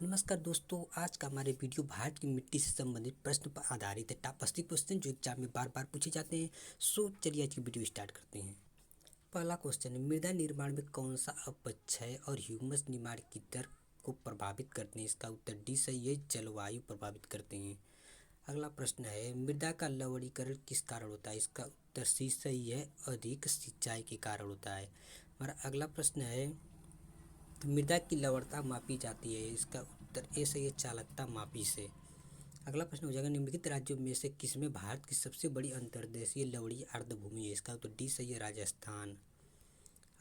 नमस्कार दोस्तों, आज का हमारे वीडियो भारत की मिट्टी से संबंधित प्रश्न पर आधारित है। टॉप 80 क्वेश्चन जो एग्जाम में बार बार पूछे जाते हैं। सो चलिए आज की वीडियो स्टार्ट करते हैं। पहला क्वेश्चन है, मृदा निर्माण में कौन सा अपक्षय और ह्यूमस निर्माण की दर को प्रभावित करते हैं? इसका उत्तर डी सही है, जलवायु प्रभावित करते हैं। अगला प्रश्न है, मृदा का लवणीकरण किस कारण होता है? इसका उत्तर सी सही है, अधिक सिंचाई के कारण होता है। हमारा अगला प्रश्न है, मृदा की लवणता मापी जाती है? इसका उत्तर ए सही है, चालकता मापी से। अगला प्रश्न हो जाएगा, निम्नलिखित राज्यों में से किसमें भारत की सबसे बड़ी अंतर्देशीय लवणीय आर्द्रभूमि है? इसका उत्तर डी सही है, राजस्थान।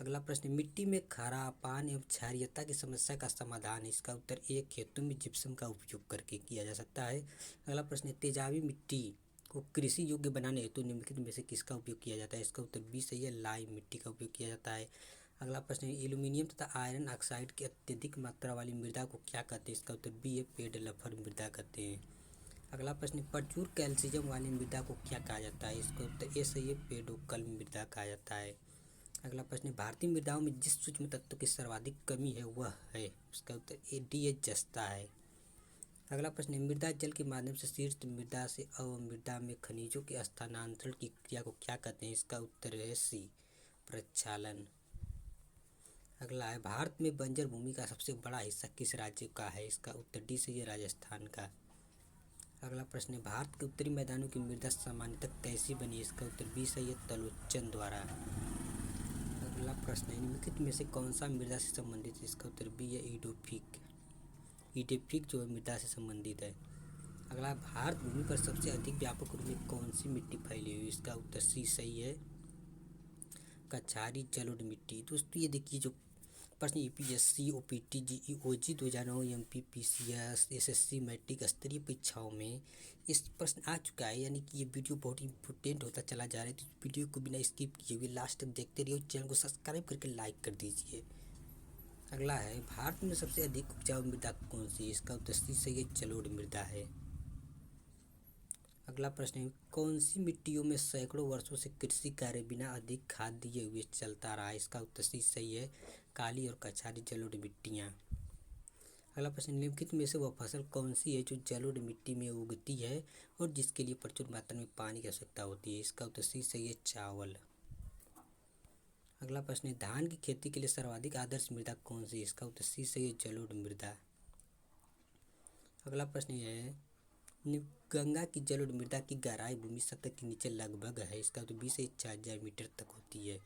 अगला प्रश्न, मिट्टी में खारापान एवं क्षारीयता की समस्या का समाधान? इसका उत्तर ए, खेतों में जिप्सम का उपयोग करके किया जा सकता है। अगला प्रश्न, तेजाबी मिट्टी को कृषि योग्य बनाने हेतु निम्नलिखित में से किसका उपयोग किया जाता है? इसका उत्तर बी सही है, लाइम मिट्टी का उपयोग किया जाता है। अगला प्रश्न, एल्यूमीनियम तथा आयरन ऑक्साइड की अत्यधिक मात्रा वाली मृदा को क्या कहते हैं? इसका उत्तर बी है, पेडलफर मृदा कहते हैं। अगला प्रश्न, प्रचुर कैल्शियम वाली मृदा को क्या कहा जाता है? इसका उत्तर ए सही है, पेडोकल मृदा कहा जाता है। अगला प्रश्न, भारतीय मृदाओं में जिस सूक्ष्म तत्व की सर्वाधिक कमी है वह है? इसका उत्तर ए डी है, जस्ता है। अगला प्रश्न, मृदा जल के माध्यम से शीर्ष मृदा से अवमृदा में खनिजों के स्थानांतरण की क्रिया को क्या कहते हैं? इसका उत्तर है सी, प्रक्षालन। अगला है, भारत में बंजर भूमि का सबसे बड़ा हिस्सा किस राज्य का है? इसका उत्तर डी सही है, राजस्थान का। अगला प्रश्न है, भारत के उत्तरी मैदानों की मृदा सामान्यतः कैसी बनी है? इसका उत्तर बी सही है, तलोचन द्वारा। अगला प्रश्न है, निम्नलिखित में से कौन सा मृदा से संबंधित है? इसका उत्तर बी है, ईडोफिक। ईडोफिक जो है मृदा से संबंधित है। अगला, भारत भूमि पर सबसे अधिक व्यापक रूप में कौन सी मिट्टी फैली हुई? इसका उत्तर सी सही है, कछारी जलोढ़ मिट्टी। दोस्तों ये देखिए जो प्रश्न यूपीएससी, ओपीटी, जीई, ओजी 2009, एमपी, पीसीएस, एसएससी मैट्रिक स्तरीय परीक्षाओं में इस प्रश्न आ चुका है, यानी कि ये वीडियो बहुत इंपॉर्टेंट होता चला जा रहा है। तो इस वीडियो को बिना स्किप किए हुए लास्ट तक देखते रहिए, चैनल को सब्सक्राइब करके लाइक कर दीजिए। अगला है, भारत में सबसे अधिक उपजाऊ मृदा कौन सी है? इसका उत्तर सी सही है, जलोढ़ मृदा है। अगला प्रश्न है, कौन सी मिट्टियों में सैकड़ों वर्षों से कृषि कार्य बिना अधिक खाद दिए हुए चलता रहा है? इसका उत्तर सी सही है, काली और कछारी जलोढ़ मिट्टियाँ। अगला प्रश्न, निम्नलिखित में से वह फसल कौन सी है जो जलोढ़ मिट्टी में उगती है और जिसके लिए प्रचुर मात्रा में पानी की आवश्यकता होती है? इसका उत्तर सी सही है, चावल। अगला प्रश्न है, धान की खेती के लिए सर्वाधिक आदर्श मृदा कौन सी है? इसका उत्तर सी सही है, जलोढ़ मृदा। अगला प्रश्न है, गंगा की जलोढ़ मृदा की गहराई भूमि सतह के नीचे लगभग है? इसका उत्तर 20 से 4000 मीटर तक होती है।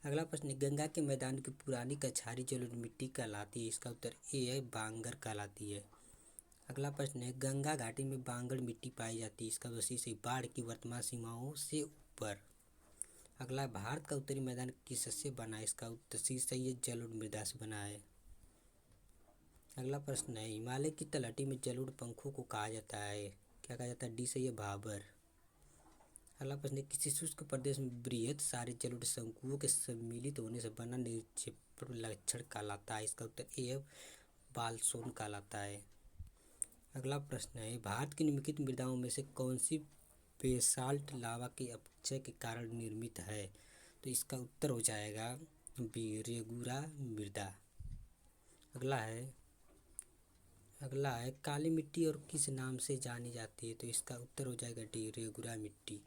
अगला प्रश्न, गंगा के मैदान की पुरानी कछारी जलोढ़ मिट्टी कहलाती है? इसका उत्तर ए है, बांगर कहलाती है। अगला प्रश्न है, गंगा घाटी में बांगर मिट्टी पाई जाती है? इसका उत्तर सी से बाढ़ की वर्तमान सीमाओं से ऊपर। अगला, भारत का उत्तरी मैदान किससे बना है? इसका उत्तर सी सही है, जलोढ़ मृदा से बना है। अगला प्रश्न है, हिमालय की तलहटी में जलोढ़ पंखों को कहा जाता है? क्या कहा जाता है? डी सही है, भाबर। अगला प्रश्न है, किसी शुष्क प्रदेश में बृहद सारे जलोढ़ शंकुओं के सम्मिलित होने से बना निर्जीव लक्षण कहलाता है? इसका उत्तर ए है, बालसोन कहलाता है। अगला प्रश्न है, भारत की निम्नलिखित मृदाओं में से कौन सी बेसाल्ट लावा के अपक्षय के कारण निर्मित है? तो इसका उत्तर हो जाएगा बी, रेगुरा मृदा। अगला है, काली मिट्टी और किस नाम से जानी जाती है? तो इसका उत्तर हो जाएगा डी, रेगुरा मिट्टी।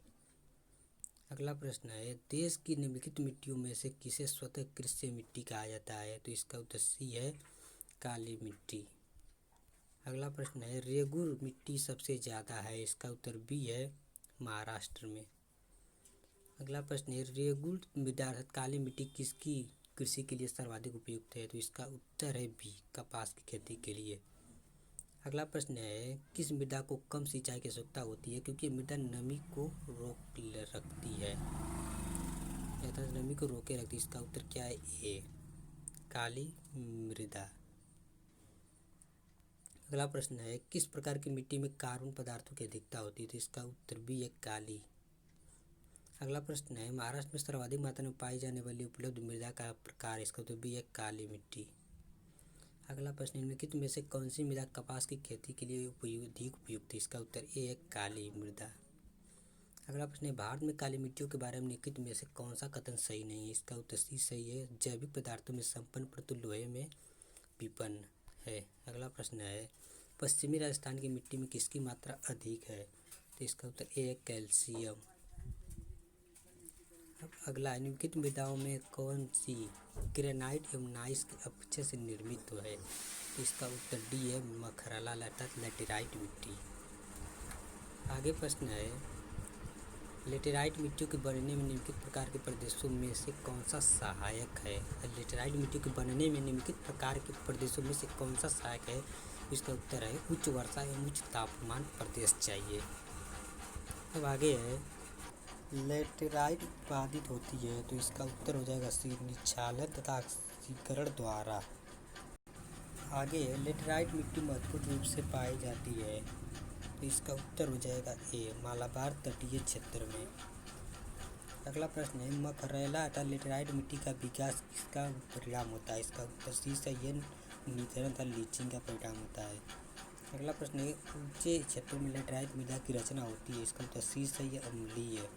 अगला प्रश्न है, देश की निम्नलिखित मिट्टियों में से किसे स्वतः कृषि मिट्टी कहा जाता है? तो इसका उत्तर सी है, काली मिट्टी। अगला प्रश्न है, रेगुर मिट्टी सबसे ज़्यादा है? इसका उत्तर बी है, महाराष्ट्र में। अगला प्रश्न है, रेगुर मृदा अर्थात काली मिट्टी किसकी कृषि के लिए सर्वाधिक उपयुक्त है? तो इसका उत्तर है बी, कपास की खेती के लिए। अगला प्रश्न है, किस मृदा को कम सिंचाई की आवश्यकता होती है क्योंकि मृदा नमी को रोक रखती है? अर्थात नमी को रोके रखती है। इसका उत्तर क्या है? ए, काली मृदा। अगला प्रश्न है, किस प्रकार की मिट्टी में कार्बन पदार्थों की अधिकता होती है? तो इसका उत्तर बी है, काली। अगला प्रश्न है, महाराष्ट्र में सर्वाधिक मात्रा में पाई जाने वाली उपलब्ध मृदा का प्रकार? इसका उत्तर बी है, काली मिट्टी। अगला प्रश्न, निम्नलिखित में से कौन सी मृदा कपास की खेती के लिए अधिक उपयुक्त है? इसका उत्तर ए है, काली मृदा। अगला प्रश्न है, भारत में काली मिट्टियों के बारे में निम्नलिखित में से कौन सा कथन सही नहीं है? इसका उत्तर सी सही है, जैविक पदार्थों में संपन्न परंतु लोहे में विपन्न। है। अगला प्रश्न है पश्चिमी राजस्थान की मिट्टी में किसकी मात्रा अधिक है? तो इसका उत्तर ए है कैल्शियम। अब अगला है निम्नलिखित मृदाओं में कौन सी ग्रेनाइट एवं नाइस के अपक्षय से निर्मित है? तो इसका उत्तर डी है मखरला अर्थात लेटेराइट मिट्टी। आगे प्रश्न है लेटेराइट मिट्टियों के बनने में निम्नलिखित प्रकार के प्रदेशों में से कौन सा सहायक है? लेटेराइट मिट्टियों के बनने में निम्नलिखित प्रकार के प्रदेशों में से कौन सा सहायक है? इसका उत्तर है उच्च वर्षा एवं उच्च तापमान प्रदेश चाहिए। अब आगे है लेटेराइट उत्पादित होती है, तो इसका उत्तर हो जाएगा सी निक्षालन तथा ऑक्सीकरण द्वारा। आगे है लेटेराइट मिट्टी महत्वपूर्ण रूप से पाई जाती है, तो इसका उत्तर हो जाएगा ए मालाबार तटीय क्षेत्र में। अगला प्रश्न है मखरेला अर्थात लेटेराइट मिट्टी का विकास किसका परिणाम होता है? इसका उत्तर सी संयन निधन तथा लीचिंग का परिणाम होता है। अगला प्रश्न है ऊंचे क्षेत्रों में लेटेराइट मृदा की रचना होती है? इसका उत्तर सी सही अम्लीय।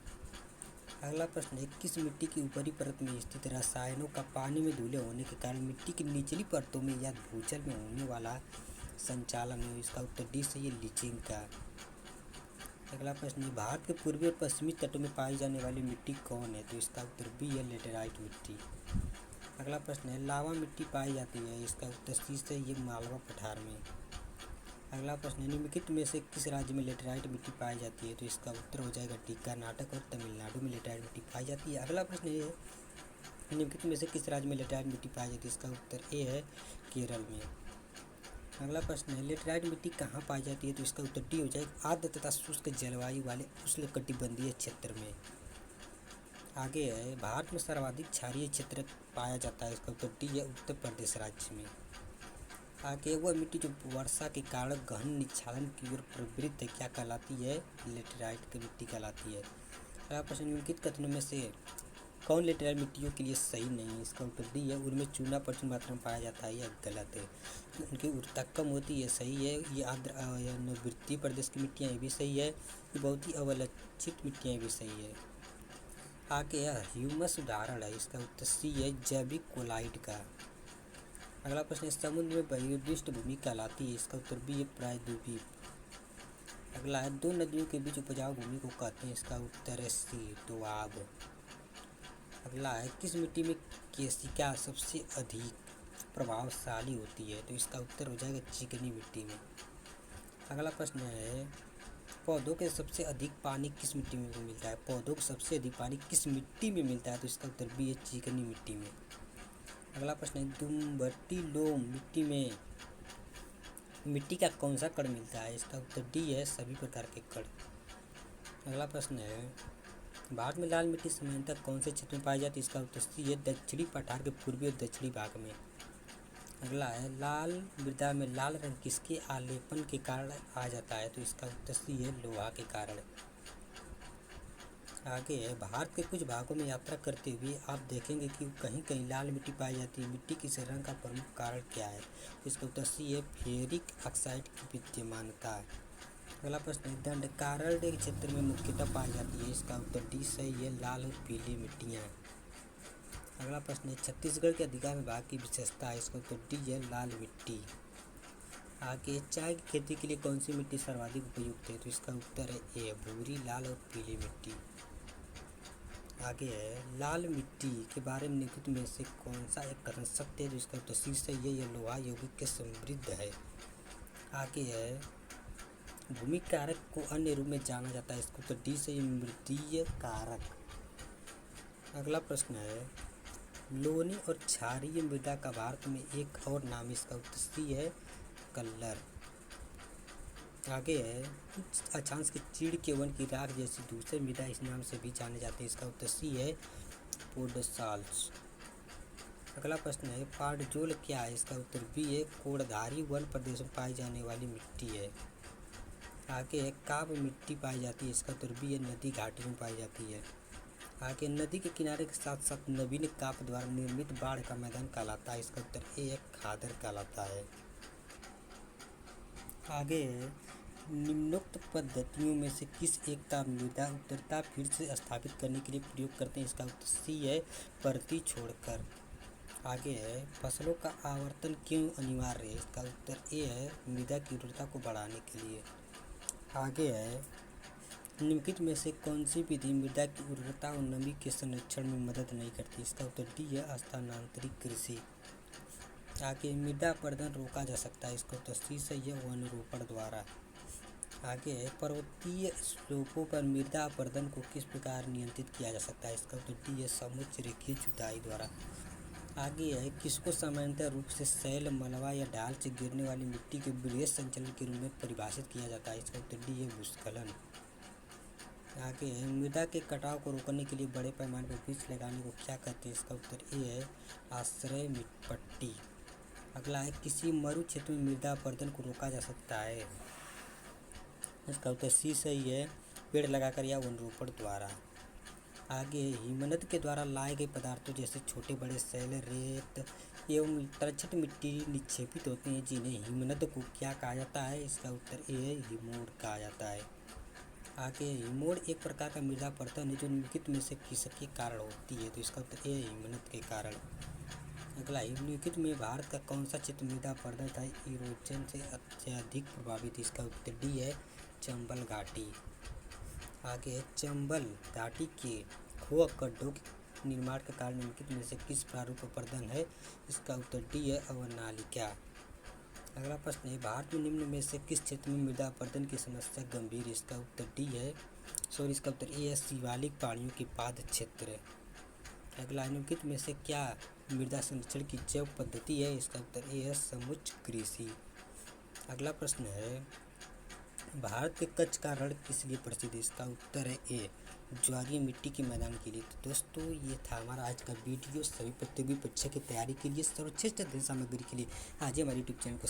अगला प्रश्न है किस मिट्टी की ऊपरी परत में स्थित रसायनों का पानी में धुले होने के कारण मिट्टी की निचली परतों में या भूजल में होने वाला संचालन है? इसका उत्तर डी सही है लीचिंग का। अगला प्रश्न है भारत के पूर्वी और पश्चिमी तटों में पाई जाने वाली मिट्टी कौन है? तो इसका उत्तर बी है लेटेराइट मिट्टी। अगला प्रश्न है लावा मिट्टी पाई जाती है? इसका उत्तर सी से ये मालवा पठार में। अगला प्रश्न है निम्नलिखित में से किस राज्य में लेटेराइट मिट्टी पाई जाती है? तो इसका उत्तर हो जाएगा डी कर्नाटक और तमिलनाडु में लेटेराइट मिट्टी पाई जाती है। अगला प्रश्न है निम्नलिखित में से किस राज्य में लेटेराइट मिट्टी पाई जाती है? इसका उत्तर ए है केरल में। अगला प्रश्न है लेटेराइट मिट्टी कहाँ पाई जाती है? तो इसका उत्तर डी हो जाएगा आर्द्र तथा शुष्क जलवायु वाले उष्णकटिबंधीय क्षेत्र में। आगे है भारत में सर्वाधिक क्षारीय क्षेत्र पाया जाता है? इसका उत्तर डी है उत्तर प्रदेश राज्य में। आगे वह मिट्टी जो वर्षा के कारण गहन निक्षालन की ओर प्रवृत्त है क्या कहलाती है? लेटेराइट की मिट्टी कहलाती है। अगला प्रश्न निम्नलिखित कथनों में से कौन लेटेराइट मिट्टियों के लिए सही नहीं है? इसका उत्तर डी है उनमें चूना प्रचुर मात्रा में पाया जाता है, यह गलत है। उनकी उर्वरता कम होती है, सही है। ये आर्द्र नवृत्तीय प्रदेश की मिट्टियाँ ये भी सही है। ये बहुत ही अवलक्षित मिट्टियाँ भी सही है। आगे ह्यूमस उदाहरण है? इसका उत्तर सी है जैविक कोलाइड का। अगला प्रश्न है समुद्र में बहिर्दृष्ट भूमि कहलाती है? इसका उत्तर बी है प्रायद्वीप। अगला है दो नदियों के बीच उपजाऊ भूमि को कहते हैं? इसका उत्तर है सी दोआब। अगला है किस मिट्टी में केशिका सबसे अधिक प्रभावशाली होती है? तो इसका उत्तर हो जाएगा चिकनी मिट्टी में। अगला प्रश्न है पौधों के सबसे अधिक पानी किस मिट्टी में मिलता है? पौधों को सबसे अधिक पानी किस मिट्टी में मिलता है? तो इसका उत्तर बी है चिकनी मिट्टी में। अगला प्रश्न है दुम्बटी लोम मिट्टी में मिट्टी का कौन सा कण मिलता है? इसका उत्तर डी है सभी प्रकार के कण। अगला प्रश्न है भारत में लाल मिट्टी सामान्यतः कौन से क्षेत्र में पाई जाती है? इसका उत्तर सी है दक्षिणी पठार के पूर्वी और दक्षिणी भाग में। अगला है लाल मृदा में लाल रंग किसके आलेपन के कारण आ जाता है? तो इसका उत्तर सी है लोहा के कारण। आगे है भारत के कुछ भागों में यात्रा करते हुए आप देखेंगे कि कहीं कहीं लाल मिट्टी पाई जाती है। मिट्टी की इस रंग का प्रमुख कारण क्या है? इसका उत्तर सी है फेरिक ऑक्साइड की विद्यमानता। अगला प्रश्न है दंडकारण्य के क्षेत्र में मुख्यतः पाई जाती है? इसका उत्तर डी सही है लाल और पीली मिट्टियाँ। अगला प्रश्न है छत्तीसगढ़ के अधिकार विभाग की विशेषता है? इसका उत्तर डी है लाल मिट्टी। आगे चाय की खेती के लिए कौन सी मिट्टी सर्वाधिक उपयुक्त है? तो इसका उत्तर है ए भूरी, लाल और पीली मिट्टी। आगे है लाल मिट्टी के बारे में निम्नलिखित में से कौन सा एक कथन सत्य है? तो इसका उत्तर सी सही है यह लोहा यौगिक के समृद्ध है। आगे है भूमि कारक को अन्य रूप में जाना जाता है? इसको उत्तर डी सही मृदीय कारक। अगला प्रश्न है लोनी और क्षारीय मृदा का भारत में एक और नाम? इसका उत्तर सी है कल्लर। आगे है अक्षांश के चीड़ के वन की राख जैसी दूसरे मृदा इस नाम से भी जाने जाते हैं? इसका उत्तर सी है पोडसाल्स। अगला प्रश्न है पाटजोल क्या है? इसका उत्तर बी है कोड़धारी वन प्रदेश में पाई जाने वाली मिट्टी है। आगे है काप मिट्टी पाई जाती है? इसका उत्तर बी है नदी घाटी में पाई जाती है। आगे नदी के किनारे के साथ साथ नवीन काप द्वारा निर्मित बाढ़ का मैदान कहलाता है? इसका उत्तर ए है खादर कहलाता है। आगे है निम्नोक्त पद्धतियों में से किस एक का मृदा उत्तरता फिर से स्थापित करने के लिए प्रयोग करते हैं? इसका उत्तर सी है परती छोड़कर। आगे है फसलों का आवर्तन क्यों अनिवार्य है? इसका उत्तर ए है मृदा की उर्वरता को बढ़ाने के लिए। आगे है निम्नलिखित में से कौन सी विधि मृदा की उर्वरता और नमी के संरक्षण में मदद नहीं करती? इसका उत्तर डी है स्थानांतरित कृषि। आगे मृदा अपरदन रोका जा सकता है। इसका उत्तर सी सही है वनरोपण द्वारा। आगे है पर्वतीय स्लोपों पर मृदा अपरदन को किस प्रकार नियंत्रित किया जा सकता है? इसका उत्तर डी है समुच्च रेखीय जुताई द्वारा। आगे है किसको सामान्यतः रूप से शैल, मलबा या ढाल से गिरने वाली मिट्टी के वृहद संचलन के रूप में परिभाषित किया जाता है? इसका उत्तर डी है भूस्खलन। आगे है मृदा के कटाव को रोकने के लिए बड़े पैमाने पर वृक्ष लगाने को क्या कहते हैं? इसका उत्तर ए है आश्रय पट्टी। अगला है किसी मरु क्षेत्र में मृदा अपरदन को रोका जा सकता है? इसका उत्तर सी सही है पेड़ लगाकर या वनरोपण द्वारा। आगे हिमनद के द्वारा लाए गए पदार्थों जैसे छोटे बड़े शैल, रेत एवं तरछट मिट्टी निक्षेपित होते हैं जिन्हें हिमनद को क्या कहा जाता है? इसका उत्तर ए है हिमोड़ कहा जाता है। आगे हिमोड़ एक प्रकार का मृदा अपरदन है जो निम्नलिखित में से किसके कारण होती है? तो इसका उत्तर ए है हिमनद के कारण। अगला निम्नलिखित में भारत का कौन सा क्षेत्र मृदा अपरदन तथा इरोजन से अत्यधिक प्रभावित है? इसका उत्तर डी है चंबल घाटी। आगे चंबल घाटी के खोह गड्ढों के निर्माण के कारण निम्नलिखित में से किस प्रारूप अपरदन है? इसका उत्तर डी है अवनालिका। अगला प्रश्न है भारत में निम्न में से किस क्षेत्र में मृदा अपरदन की समस्या गंभीर? इसका उत्तर डी है इसका उत्तर ए है शिवालिक पहाड़ियों के पाद क्षेत्र। अगला निम्नलिखित में से क्या मृदा संरक्षण की जैव पद्धति है? इसका उत्तर ए है समुच्च कृषि। अगला प्रश्न है भारत के कच्छ का रण किस लिए प्रसिद्ध है? इसका उत्तर है ए ज्वारीय मिट्टी के मैदान के लिए। तो दोस्तों ये था हमारा आज का वीडियो सभी प्रतियोगी परीक्षा की तैयारी के लिए सर्वश्रेष्ठ अध्ययन सामग्री के लिए। आज ही हमारे यूट्यूब चैनल को